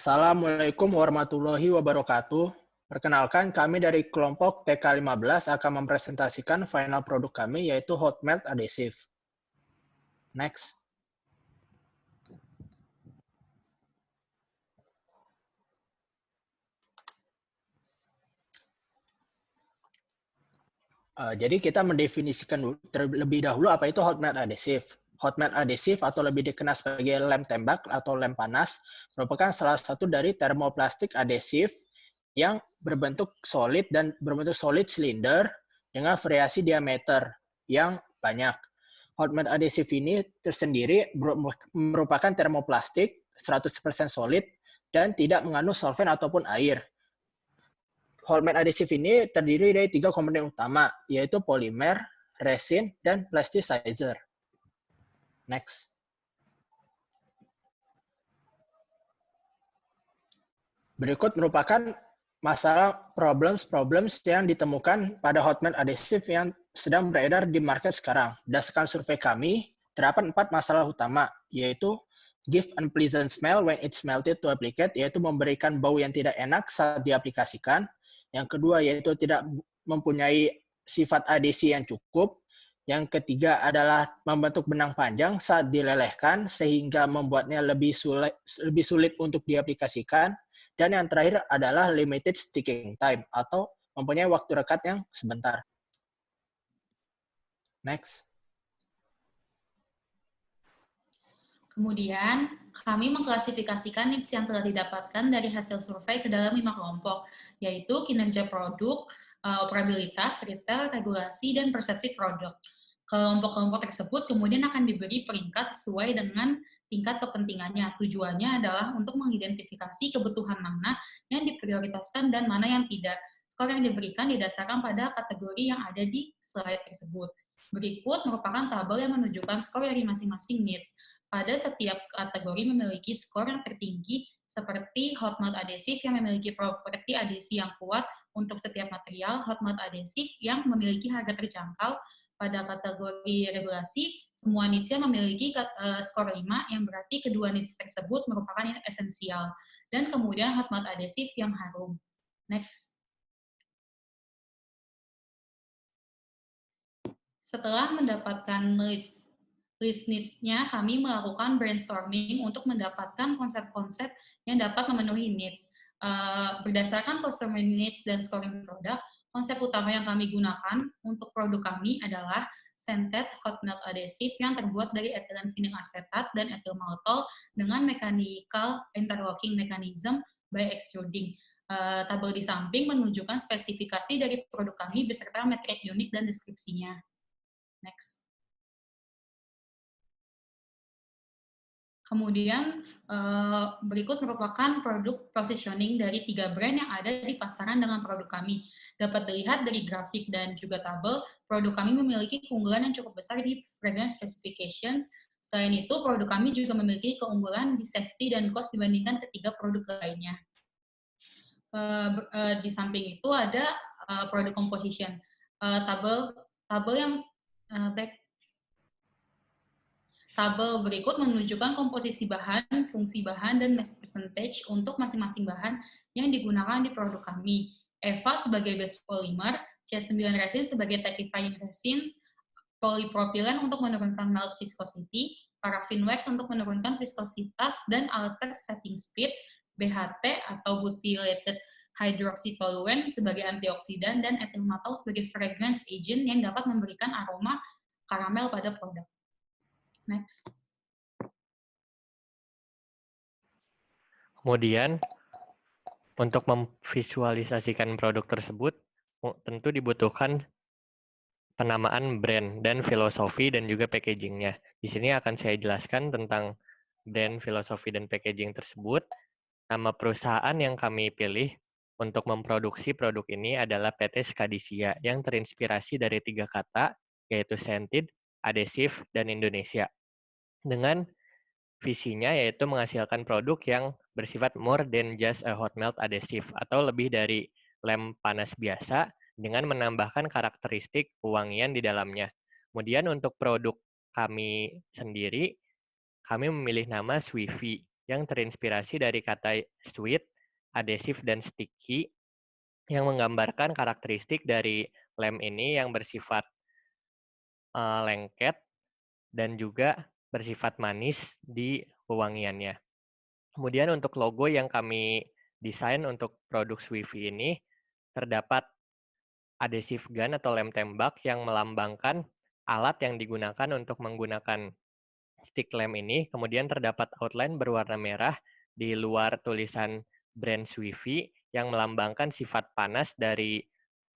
Assalamualaikum warahmatullahi wabarakatuh. Perkenalkan, kami dari kelompok TK15 akan mempresentasikan final produk kami, yaitu hot melt adhesive. Next. Jadi kita mendefinisikan terlebih dahulu apa itu hot melt adhesive. Hot melt adhesive atau lebih dikenal sebagai lem tembak atau lem panas merupakan salah satu dari termoplastik adhesif yang berbentuk solid dan berbentuk solid silinder dengan variasi diameter yang banyak. Hot melt adhesive ini tersendiri merupakan termoplastik 100% solid dan tidak mengandung solvent ataupun air. Hot melt adhesive ini terdiri dari 3 komponen utama, yaitu polimer, resin, dan plasticizer. Next. Berikut merupakan masalah problems yang ditemukan pada hot melt adhesive yang sedang beredar di market sekarang. Berdasarkan survei kami, terdapat 4 masalah utama, yaitu give unpleasant smell when it's melted to applicate, yaitu memberikan bau yang tidak enak saat diaplikasikan. Yang kedua yaitu tidak mempunyai sifat adhesi yang cukup. Yang ketiga adalah membentuk benang panjang saat dilelehkan sehingga membuatnya lebih sulit untuk diaplikasikan. Dan yang terakhir adalah limited sticking time atau mempunyai waktu rekat yang sebentar. Next. Kemudian, kami mengklasifikasikan needs yang telah didapatkan dari hasil survei ke dalam 5 kelompok, yaitu kinerja produk, operabilitas, retail, regulasi, dan persepsi produk. Kelompok-kelompok tersebut kemudian akan diberi peringkat sesuai dengan tingkat kepentingannya. Tujuannya adalah untuk mengidentifikasi kebutuhan mana yang diprioritaskan dan mana yang tidak. Skor yang diberikan didasarkan pada kategori yang ada di slide tersebut. Berikut merupakan tabel yang menunjukkan skor dari masing-masing needs. Pada setiap kategori memiliki skor yang tertinggi, seperti hot melt adhesive yang memiliki properti adhesi yang kuat untuk setiap material, hot melt adhesive yang memiliki harga terjangkau. Pada kategori regulasi, semua needs memiliki skor 5, yang berarti kedua needs tersebut merupakan yang esensial. Dan kemudian hot melt adhesive yang harum. Next. Setelah mendapatkan list needs-nya, kami melakukan brainstorming untuk mendapatkan konsep-konsep yang dapat memenuhi needs. Berdasarkan customer needs dan scoring produk, konsep utama yang kami gunakan untuk produk kami adalah scented hot melt adhesive yang terbuat dari ethylene vinyl acetate dan ethyl maltol dengan mechanical interlocking mechanism by extruding. Tabel di samping menunjukkan spesifikasi dari produk kami beserta metrik unik dan deskripsinya. Next. Kemudian berikut merupakan produk positioning dari 3 brand yang ada di pasaran dengan produk kami. Dapat dilihat dari grafik dan juga tabel, produk kami memiliki keunggulan yang cukup besar di fragrance specifications. Selain itu, produk kami juga memiliki keunggulan di safety dan cost dibandingkan ketiga produk lainnya. Di samping itu ada produk composition. Tabel yang Tabel berikut menunjukkan komposisi bahan, fungsi bahan, dan mass percentage untuk masing-masing bahan yang digunakan di produk kami. EVA sebagai base polymer, C9 resin sebagai tackifying resins, polypropylen untuk menurunkan melt viscosity, paraffin wax untuk menurunkan viskositas dan alter setting speed, BHT atau butylated hydroxytoluene sebagai antioksidan, dan ethyl maltol sebagai fragrance agent yang dapat memberikan aroma karamel pada produk. Next. Kemudian, untuk memvisualisasikan produk tersebut, tentu dibutuhkan penamaan brand dan filosofi dan juga packaging-nya. Di sini akan saya jelaskan tentang brand, filosofi, dan packaging tersebut. Nama perusahaan yang kami pilih untuk memproduksi produk ini adalah PT Skadisia yang terinspirasi dari 3 kata, yaitu scented, adhesive, dan Indonesia. Dengan visinya yaitu menghasilkan produk yang bersifat more than just a hot melt adhesive atau lebih dari lem panas biasa dengan menambahkan karakteristik pewangian di dalamnya. Kemudian untuk produk kami sendiri, kami memilih nama Swifi yang terinspirasi dari kata sweet, adhesive, dan sticky yang menggambarkan karakteristik dari lem ini yang bersifat lengket dan juga bersifat manis di wewangiannya. Kemudian untuk logo yang kami desain untuk produk Swiffy ini, terdapat adhesive gun atau lem tembak yang melambangkan alat yang digunakan untuk menggunakan stick lem ini. Kemudian terdapat outline berwarna merah di luar tulisan brand Swiffy yang melambangkan sifat panas dari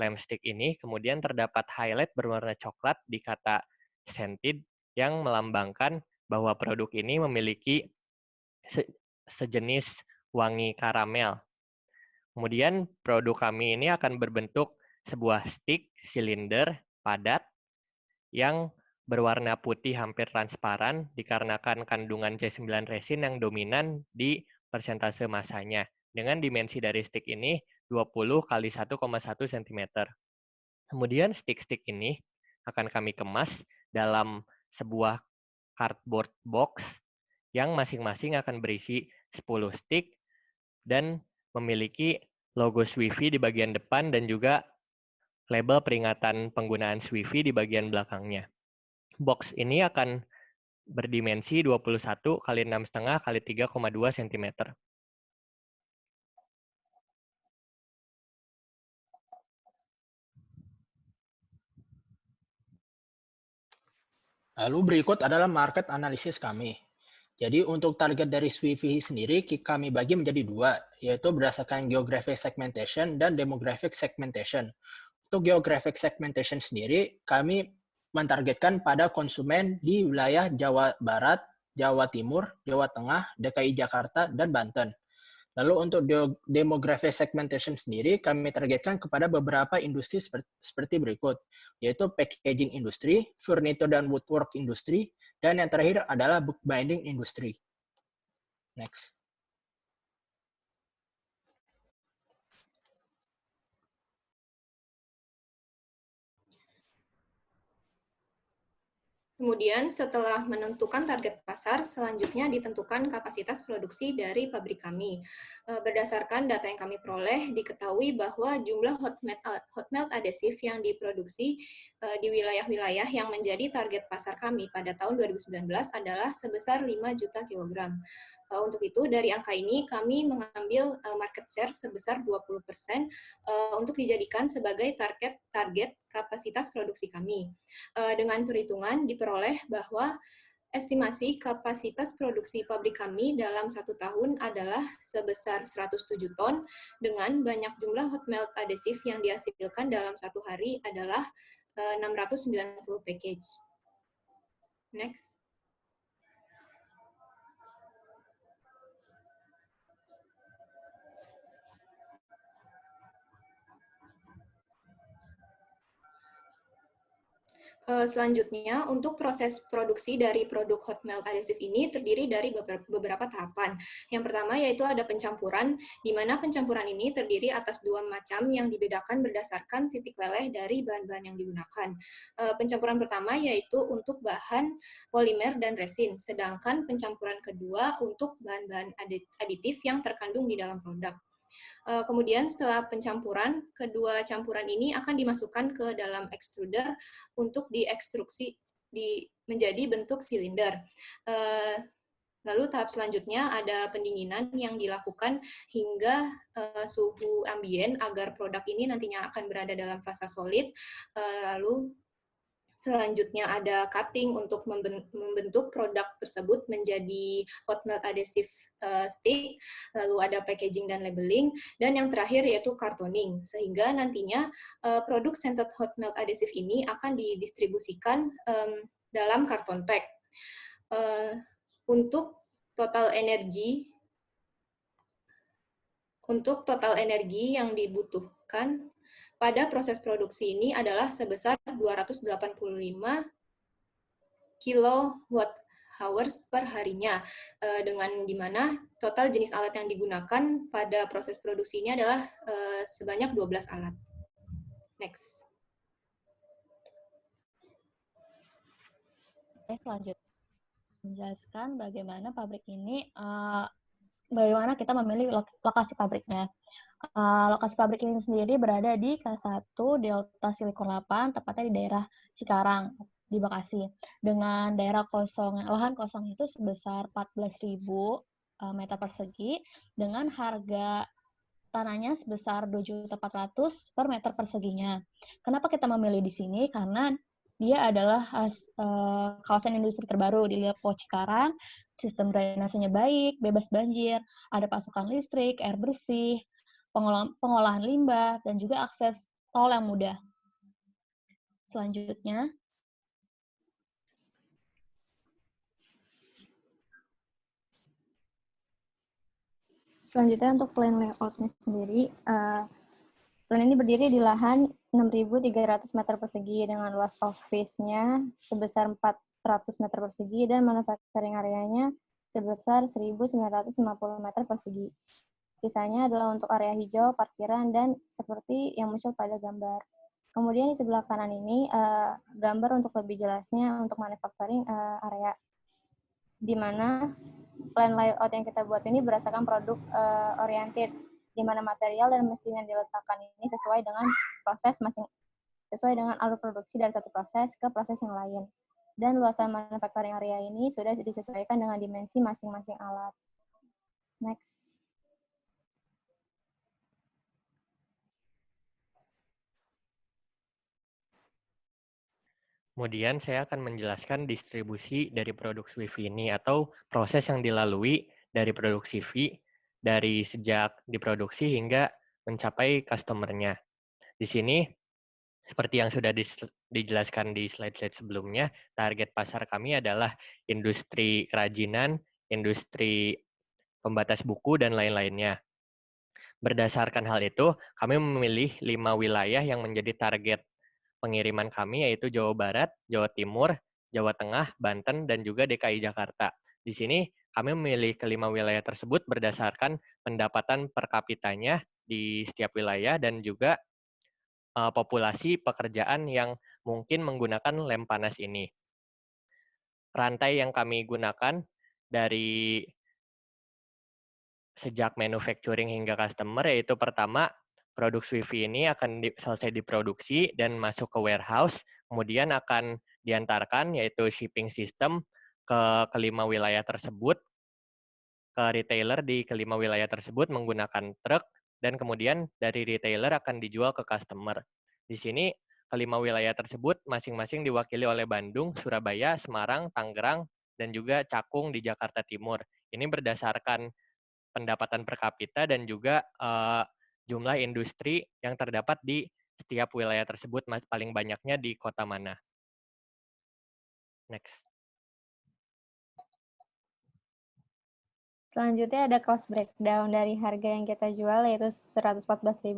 lem stick ini. Kemudian terdapat highlight berwarna coklat di kata scented yang melambangkan bahwa produk ini memiliki sejenis wangi karamel. Kemudian produk kami ini akan berbentuk sebuah stick silinder padat yang berwarna putih hampir transparan dikarenakan kandungan C9 resin yang dominan di persentase masanya. Dengan dimensi dari stick ini 20 kali 1,1 cm. Kemudian stick-stick ini akan kami kemas dalam sebuah cardboard box yang masing-masing akan berisi 10 stick dan memiliki logo Swiffy di bagian depan dan juga label peringatan penggunaan Swiffy di bagian belakangnya. Box ini akan berdimensi 21 kali 6,5 kali 3,2 cm. Lalu berikut adalah market analysis kami. Jadi untuk target dari Swiffy sendiri kami bagi menjadi dua, yaitu berdasarkan geographic segmentation dan demographic segmentation. Untuk geographic segmentation sendiri, kami mentargetkan pada konsumen di wilayah Jawa Barat, Jawa Timur, Jawa Tengah, DKI Jakarta, dan Banten. Lalu untuk demographic segmentation sendiri, kami targetkan kepada beberapa industri seperti berikut, yaitu packaging industry, furniture dan woodwork industry, dan yang terakhir adalah bookbinding industry. Next. Kemudian setelah menentukan target pasar, selanjutnya ditentukan kapasitas produksi dari pabrik kami. Berdasarkan data yang kami peroleh, diketahui bahwa jumlah hot melt adhesive yang diproduksi di wilayah-wilayah yang menjadi target pasar kami pada tahun 2019 adalah sebesar 5 juta kilogram. Untuk itu, dari angka ini kami mengambil market share sebesar 20% untuk dijadikan sebagai target kapasitas produksi kami. Dengan perhitungan diperoleh bahwa estimasi kapasitas produksi pabrik kami dalam 1 tahun adalah sebesar 107 ton dengan banyak jumlah hot melt adhesive yang dihasilkan dalam 1 hari adalah 690 package. Next. Selanjutnya, untuk proses produksi dari produk hot melt adhesive ini terdiri dari beberapa tahapan. Yang pertama yaitu ada pencampuran, di mana pencampuran ini terdiri atas 2 macam yang dibedakan berdasarkan titik leleh dari bahan-bahan yang digunakan. Pencampuran pertama yaitu untuk bahan polimer dan resin, sedangkan pencampuran kedua untuk bahan-bahan aditif yang terkandung di dalam produk. Kemudian setelah pencampuran, kedua campuran ini akan dimasukkan ke dalam extruder untuk diekstruksi menjadi bentuk silinder. Lalu tahap selanjutnya ada pendinginan yang dilakukan hingga suhu ambien agar produk ini nantinya akan berada dalam fase solid. Lalu selanjutnya ada cutting untuk membentuk produk tersebut menjadi hot melt adhesive stick, lalu ada packaging dan labeling, dan yang terakhir yaitu cartooning, sehingga nantinya produk scented hot melt adhesive ini akan didistribusikan dalam karton pack. Untuk total energi yang dibutuhkan pada proses produksi ini adalah sebesar 285 kWh per harinya, dengan dimana total jenis alat yang digunakan pada proses produksi ini adalah sebanyak 12 alat. Next. Selanjutnya menjelaskan bagaimana pabrik ini, bagaimana kita memilih lokasi pabriknya. Lokasi pabrik ini sendiri berada di K1 Delta Silicon 8, tepatnya di daerah Cikarang, di Bekasi. Dengan lahan kosong itu sebesar 14.000 meter persegi, dengan harga tanahnya sebesar 2.400.000 per meter perseginya. Kenapa kita memilih di sini? Karena dia adalah kawasan industri terbaru di Lipo Cikarang, sistem drainasenya baik, bebas banjir, ada pasokan listrik, air bersih, pengolahan limbah, dan juga akses tol yang mudah. Selanjutnya, untuk plan layout-nya sendiri, plan ini berdiri di lahan 6.300 meter persegi dengan luas office-nya sebesar 400 meter persegi dan manufacturing area-nya sebesar 1.950 meter persegi. Sisanya adalah untuk area hijau, parkiran, dan seperti yang muncul pada gambar. Kemudian di sebelah kanan ini, gambar untuk lebih jelasnya untuk manufacturing area, di mana plan layout yang kita buat ini berdasarkan produk oriented, di mana material dan mesin yang diletakkan ini sesuai dengan alur produksi dari satu proses ke proses yang lain. Dan luasan manufacturing area ini sudah disesuaikan dengan dimensi masing-masing alat. Next. Kemudian saya akan menjelaskan distribusi dari produk Swift ini atau proses yang dilalui dari produksi CV dari sejak diproduksi hingga mencapai customer-nya. Di sini, seperti yang sudah dijelaskan di slide-slide sebelumnya, target pasar kami adalah industri kerajinan, industri pembatas buku, dan lain-lainnya. Berdasarkan hal itu, kami memilih 5 wilayah yang menjadi target pengiriman kami, yaitu Jawa Barat, Jawa Timur, Jawa Tengah, Banten, dan juga DKI Jakarta. Di sini, kami memilih kelima wilayah tersebut berdasarkan pendapatan per kapitanya di setiap wilayah dan juga populasi pekerjaan yang mungkin menggunakan lem panas ini. Rantai yang kami gunakan dari sejak manufacturing hingga customer, yaitu pertama, produk Swift ini akan selesai diproduksi dan masuk ke warehouse, kemudian akan diantarkan, yaitu shipping system, ke kelima wilayah tersebut, ke retailer di kelima wilayah tersebut menggunakan truk, dan kemudian dari retailer akan dijual ke customer. Di sini, kelima wilayah tersebut masing-masing diwakili oleh Bandung, Surabaya, Semarang, Tangerang, dan juga Cakung di Jakarta Timur. Ini berdasarkan pendapatan per kapita dan juga jumlah industri yang terdapat di setiap wilayah tersebut, paling banyaknya di kota mana. Next. Selanjutnya ada cost breakdown dari harga yang kita jual, yaitu 114.000.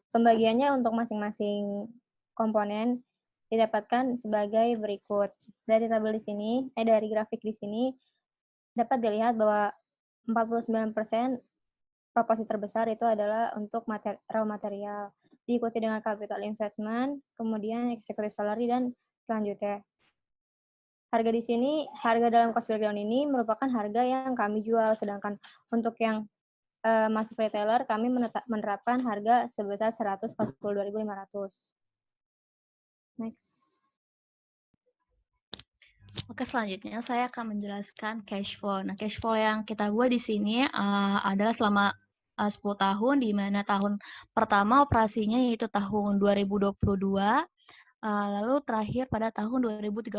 Pembagiannya untuk masing-masing komponen didapatkan sebagai berikut. Dari tabel di sini, dari grafik di sini, dapat dilihat bahwa 49% proporsi terbesar itu adalah untuk raw material, diikuti dengan capital investment, kemudian executive salary, dan selanjutnya. Harga di sini, harga dalam cost breakdown ini merupakan harga yang kami jual, sedangkan untuk yang masuk retailer, kami menerapkan harga sebesar 142.500. Next. Oke, selanjutnya saya akan menjelaskan cash flow. Nah, cash flow yang kita buat di sini adalah selama 10 tahun, di mana tahun pertama operasinya yaitu tahun 2022, lalu terakhir pada tahun 2031.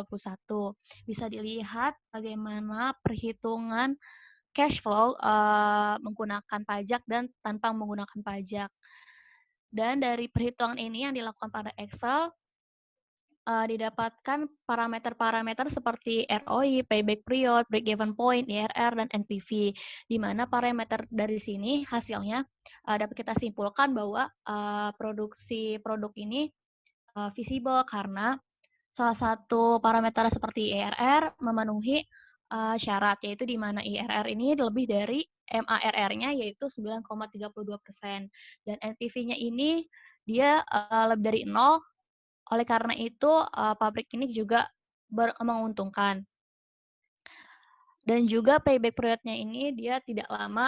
Bisa dilihat bagaimana perhitungan cash flow menggunakan pajak dan tanpa menggunakan pajak. Dan dari perhitungan ini yang dilakukan pada Excel, didapatkan parameter-parameter seperti ROI, payback period, break-even point, IRR, dan NPV. Di mana parameter dari sini hasilnya dapat kita simpulkan bahwa produksi produk ini visible karena salah satu parameter seperti IRR memenuhi syarat, yaitu di mana IRR ini lebih dari MARR-nya yaitu 9,32%. Dan NPV-nya ini dia lebih dari 0, oleh karena itu pabrik ini juga menguntungkan. Dan juga payback periodnya ini dia tidak lama,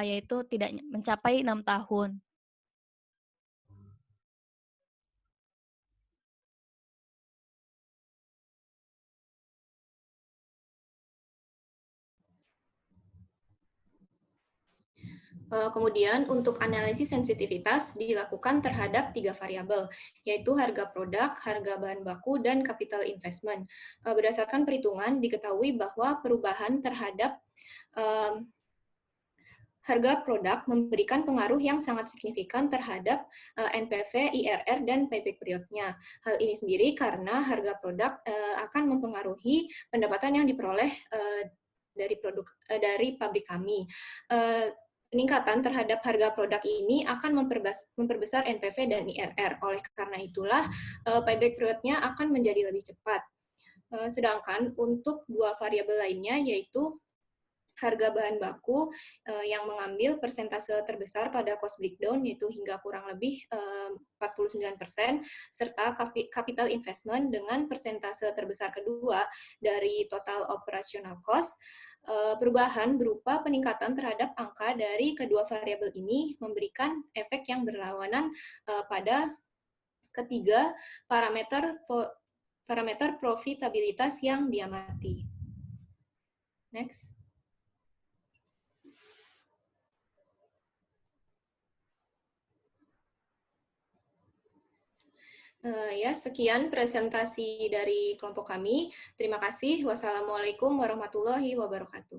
yaitu tidak mencapai 6 tahun. Kemudian untuk analisis sensitivitas dilakukan terhadap 3 variabel, yaitu harga produk, harga bahan baku, dan capital investment. Berdasarkan perhitungan diketahui bahwa perubahan terhadap harga produk memberikan pengaruh yang sangat signifikan terhadap NPV, IRR, dan payback periodnya. Hal ini sendiri karena harga produk akan mempengaruhi pendapatan yang diperoleh dari pabrik kami. Peningkatan terhadap harga produk ini akan memperbesar NPV dan IRR. Oleh karena itulah, payback periodnya akan menjadi lebih cepat. Sedangkan untuk 2 variabel lainnya, yaitu harga bahan baku yang mengambil persentase terbesar pada cost breakdown, yaitu hingga kurang lebih 49%, serta capital investment dengan persentase terbesar kedua dari total operational cost. Perubahan berupa peningkatan terhadap angka dari kedua variabel ini memberikan efek yang berlawanan pada ketiga parameter profitabilitas yang diamati. Next. Ya, sekian presentasi dari kelompok kami. Terima kasih. Wassalamualaikum warahmatullahi wabarakatuh.